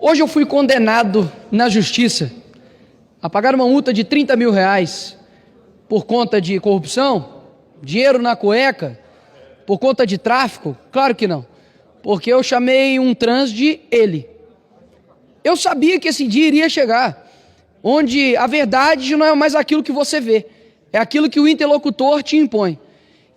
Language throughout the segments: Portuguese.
Hoje eu fui condenado na justiça a pagar uma multa de 30 mil reais por conta de corrupção, dinheiro na cueca, por conta de tráfico. Claro que não, porque eu chamei um trans de ele. Eu sabia que esse dia iria chegar, onde a verdade não é mais aquilo que você vê, é aquilo que o interlocutor te impõe.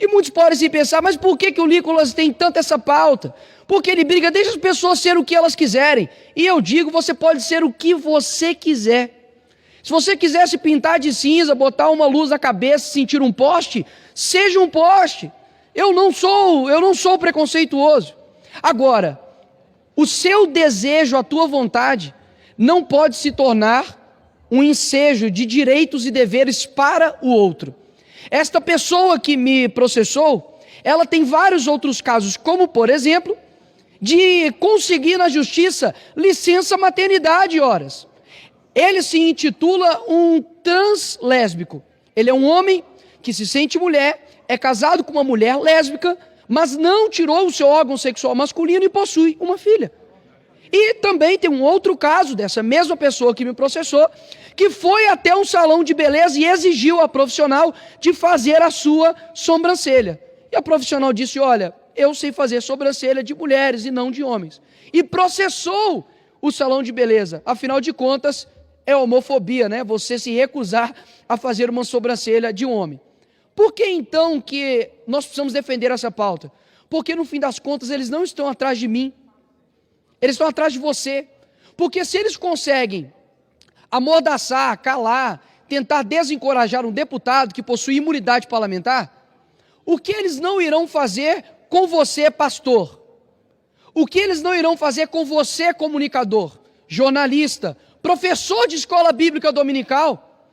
E muitos podem se pensar, mas por que o Nicolas tem tanta essa pauta? Porque ele briga, deixa as pessoas serem o que elas quiserem. E eu digo, você pode ser o que você quiser. Se você quiser se pintar de cinza, botar uma luz na cabeça, sentir um poste, seja um poste. Eu não sou preconceituoso. Agora, o seu desejo, a tua vontade, não pode se tornar um ensejo de direitos e deveres para o outro. Esta pessoa que me processou, ela tem vários outros casos, como por exemplo, de conseguir na justiça licença maternidade horas. Ele se intitula um trans lésbico. Ele é um homem que se sente mulher, é casado com uma mulher lésbica, mas não tirou o seu órgão sexual masculino e possui uma filha. E também tem um outro caso dessa mesma pessoa que me processou, que foi até um salão de beleza e exigiu a profissional de fazer a sua sobrancelha. E a profissional disse, olha, eu sei fazer sobrancelha de mulheres e não de homens. E processou o salão de beleza. Afinal de contas, é homofobia, né? Você se recusar a fazer uma sobrancelha de um homem. Por que então que nós precisamos defender essa pauta? Porque no fim das contas eles não estão atrás de mim. Eles estão atrás de você. Porque se eles conseguem amordaçar, calar, tentar desencorajar um deputado que possui imunidade parlamentar, o que eles não irão fazer com você, pastor? O que eles não irão fazer com você, comunicador, jornalista, professor de escola bíblica dominical?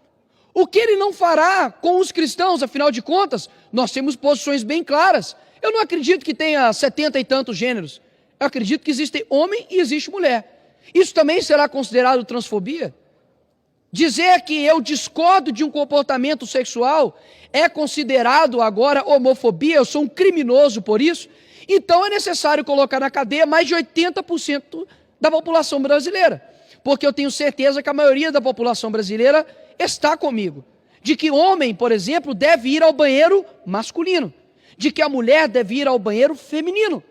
O que ele não fará com os cristãos? Afinal de contas, nós temos posições bem claras. Eu não acredito que tenha 70 e tantos gêneros. Eu acredito que existe homem e existe mulher. Isso também será considerado transfobia? Dizer que eu discordo de um comportamento sexual é considerado agora homofobia? Eu sou um criminoso por isso? Então é necessário colocar na cadeia mais de 80% da população brasileira. Porque eu tenho certeza que a maioria da população brasileira está comigo. De que homem, por exemplo, deve ir ao banheiro masculino. De que a mulher deve ir ao banheiro feminino.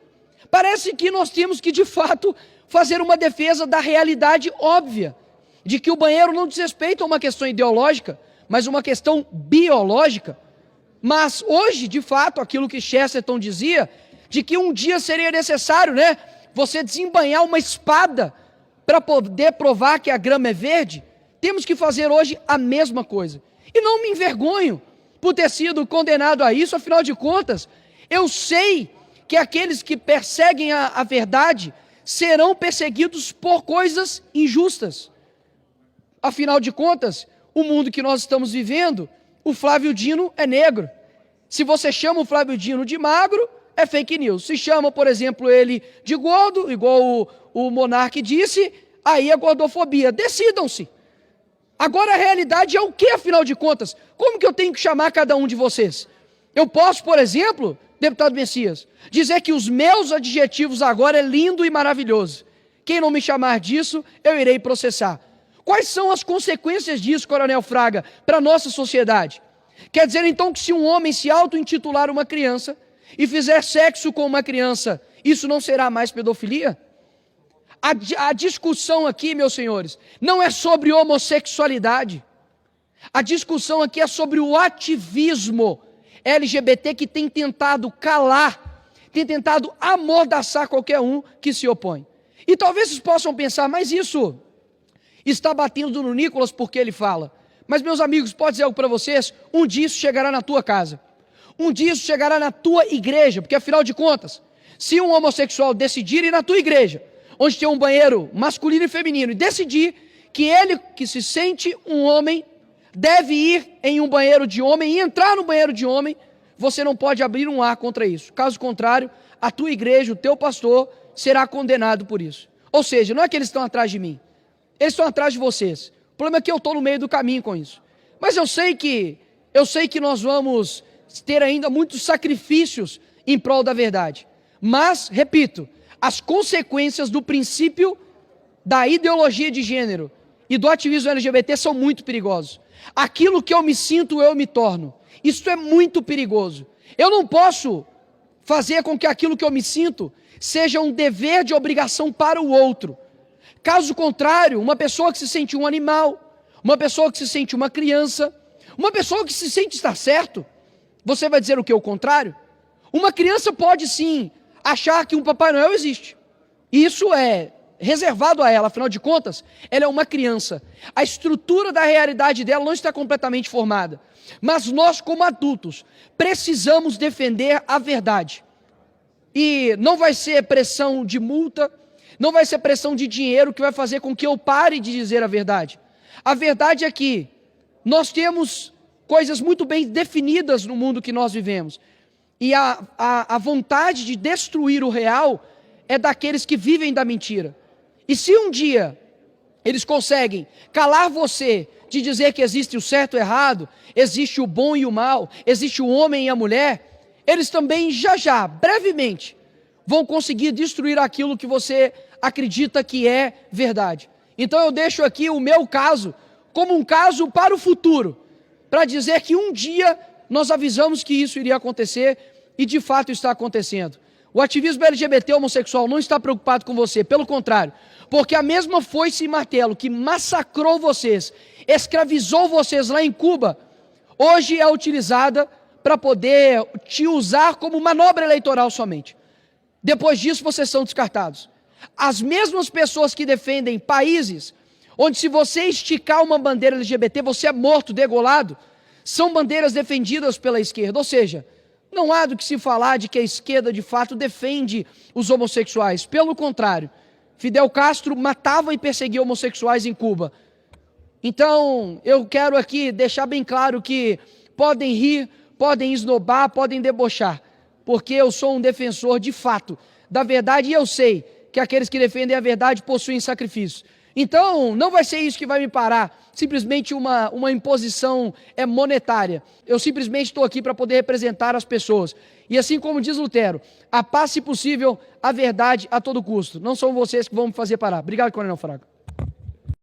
Parece que nós temos que, de fato, fazer uma defesa da realidade óbvia, de que o banheiro não diz respeito a uma questão ideológica, mas uma questão biológica. Mas hoje, de fato, aquilo que Chesterton dizia, de que um dia seria necessário, né, você desembainhar uma espada para poder provar que a grama é verde, temos que fazer hoje a mesma coisa. E não me envergonho por ter sido condenado a isso, afinal de contas, eu sei que aqueles que perseguem a verdade serão perseguidos por coisas injustas. Afinal de contas, o mundo que nós estamos vivendo, o Flávio Dino é negro. Se você chama o Flávio Dino de magro, é fake news. Se chama, por exemplo, ele de gordo, igual o Monark disse, aí é gordofobia. Decidam-se. Agora a realidade é o que, afinal de contas? Como que eu tenho que chamar cada um de vocês? Eu posso, por exemplo, deputado Messias, dizer que os meus adjetivos agora é lindo e maravilhoso. Quem não me chamar disso, eu irei processar. Quais são as consequências disso, Coronel Fraga, para a nossa sociedade? Quer dizer então que se um homem se auto-intitular uma criança e fizer sexo com uma criança, isso não será mais pedofilia? A discussão aqui, meus senhores, não é sobre homossexualidade. A discussão aqui é sobre o ativismo LGBT que tem tentado calar, tem tentado amordaçar qualquer um que se opõe. E talvez vocês possam pensar, mas isso está batendo no Nicolas porque ele fala. Mas, meus amigos, pode dizer algo para vocês? Um dia isso chegará na tua casa. Um dia isso chegará na tua igreja, porque afinal de contas, se um homossexual decidir ir na tua igreja, onde tem um banheiro masculino e feminino, e decidir que ele, que se sente um homem, deve ir em um banheiro de homem e entrar no banheiro de homem, você não pode abrir um ar contra isso. Caso contrário, a tua igreja, o teu pastor, será condenado por isso. Ou seja, não é que eles estão atrás de mim, eles estão atrás de vocês. O problema é que eu estou no meio do caminho com isso. Mas eu sei que nós vamos ter ainda muitos sacrifícios em prol da verdade. Mas, repito, as consequências do princípio da ideologia de gênero e do ativismo LGBT são muito perigosos. Aquilo que eu me sinto, eu me torno. Isso é muito perigoso. Eu não posso fazer com que aquilo que eu me sinto seja um dever de obrigação para o outro. Caso contrário, uma pessoa que se sente um animal, uma pessoa que se sente uma criança, uma pessoa que se sente estar certo, você vai dizer o que? O contrário? Uma criança pode sim achar que um Papai Noel existe. Isso é reservado a ela, afinal de contas, ela é uma criança. A estrutura da realidade dela não está completamente formada. Mas nós, como adultos, precisamos defender a verdade. E não vai ser pressão de multa, não vai ser pressão de dinheiro que vai fazer com que eu pare de dizer a verdade. A verdade é que nós temos coisas muito bem definidas no mundo que nós vivemos. E a vontade de destruir o real é daqueles que vivem da mentira. E se um dia eles conseguem calar você de dizer que existe o certo e o errado, existe o bom e o mal, existe o homem e a mulher, eles também já, brevemente, vão conseguir destruir aquilo que você acredita que é verdade. Então eu deixo aqui o meu caso como um caso para o futuro, para dizer que um dia nós avisamos que isso iria acontecer e de fato está acontecendo. O ativismo LGBT homossexual não está preocupado com você, pelo contrário, porque a mesma foice e martelo que massacrou vocês, escravizou vocês lá em Cuba, hoje é utilizada para poder te usar como manobra eleitoral somente. Depois disso, vocês são descartados. As mesmas pessoas que defendem países onde se você esticar uma bandeira LGBT, você é morto, degolado, são bandeiras defendidas pela esquerda. Ou seja, não há do que se falar de que a esquerda de fato defende os homossexuais. Pelo contrário, Fidel Castro matava e perseguia homossexuais em Cuba. Então, eu quero aqui deixar bem claro que podem rir, podem esnobar, podem debochar, porque eu sou um defensor de fato da verdade e eu sei que aqueles que defendem a verdade possuem sacrifício. Então, não vai ser isso que vai me parar, simplesmente uma imposição monetária. Eu simplesmente estou aqui para poder representar as pessoas. E assim como diz Lutero, a paz se possível, a verdade a todo custo. Não são vocês que vão me fazer parar. Obrigado, Coronel Fraga.